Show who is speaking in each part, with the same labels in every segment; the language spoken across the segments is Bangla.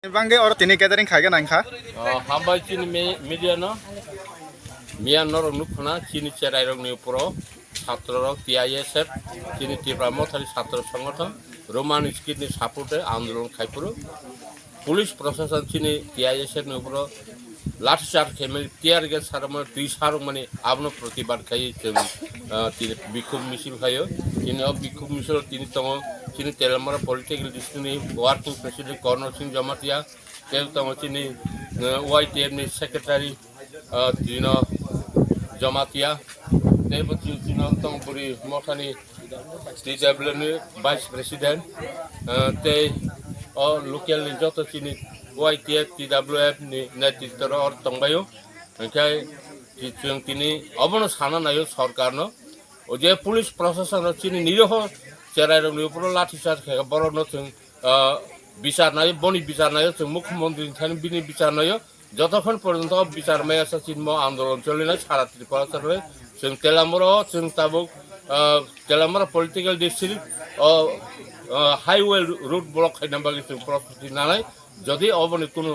Speaker 1: Bangge or tini gathering khaga nangkha.
Speaker 2: Hambai chini media no. Mian norok nukuna chini cerai rok ni puro. Satro rok TISF chini Tipra mothari satro সংগঠন Roman skid ni supporte andolon khai puro. Police procession chini TISF ni puro. লাঠিচার্জ খেমে টিয়ার গ্যাস সারামে দুই সারক মানে আপনো প্রতিবাদ খাই তিনি বিক্ষোভ মিছিল খাইও তিনি বিক্ষোভ মিছিল তিনি তম তিনি Teliamura political district working president Karnar Singh Jamatia তেল তম তিনি ওয়াইটিএম নি সেক্রেটারি তিনি জমাতিয়া তেল তিনি তম পুরি মখানি ডিজাবল নি ভাইস প্রেসিডেন্ট তে ও লোকাল নি যত তিনি YTF TWF ni netitro or tongbayo okay chung tini obono sana nayo sarkar no o je police procession chini niroho cherai rong ni upor lathi charge khega boro no chung বিচার nayo boni বিচার nayo chung mukhyamantri thani bini বিচার nayo jotokhon porjonto বিচার maya sa chinmo andolon cholina sara Tripura sare chung Telamura chung tabuk Telamura political district o highway route block khainambagi chung property nanai যদি অবনি কোনো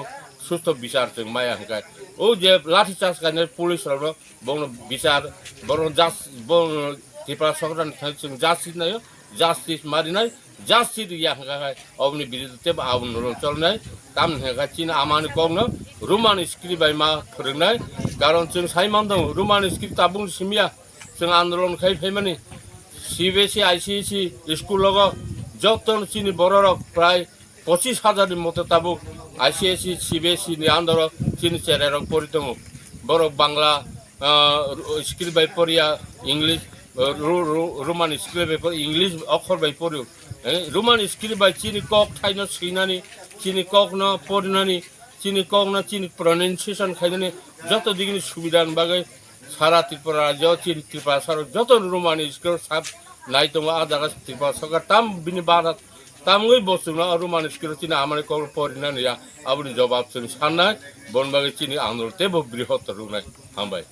Speaker 2: সুস্থ বিচার जों মায়া হকায় ও যে লাঠি চার্জ কানে পুলিশ হলো বং বিচার বরং জাস বং ত্রিপুরা সরকার जों জাস্টিস নাयो জাস্টিস মারিনাय জাস্টিস ইয়া হকায় অবনি বিরুদ্ধে আন্দোলন চলনাय কাম হকা চিন আমানি কংনো রোমান স্ক্রিপ্ট বাই মা फोरोंनाय কারণ जों সাইমান दं রোমান স্ক্রিপ্ট তাবুং সিমিয়া जों আন্দোলন খাই ফেমানি সিবিএসই আইসিএসই স্কুল লগ যতন চিনি বড়রক প্রায় 25,000 মতো তাবুক আইসিএসই সিবিএসই নি আন্দোলন চিনি চেরারক পরিতম বড় বাংলা স্ক্রিপ্ট বাই পড়িয়া ইংলিশ রোমান স্ক্রিপ্ট বাই পড়ি ইংলিশ অক্ষর বাই পড়িও রোমান স্ক্রিপ্ট বাই চিনি কক থাইনো সিনানি চিনি কক ন পড়নানি চিনি কক না চিনি প্রনাউন্সিয়েশন খাইনানি যত দিগনি সুবিধান বাগে সারা ত্রিপুরা রাজ্য চিনি ত্রিপুরা সরকার যত রোমান স্ক্রিপ্ট সাব নাই তো আজাগা ত্রিপুরা সরকার তাম বিনি বারাত তামই বসুনা আর মানুষকে চিনি আমার কল পরিনা নিয়া আপনি জবাব চিনি সান্নায় বনবাগে চিনি আন্দোলনতে বৃহত্তর রুনায় হামবাই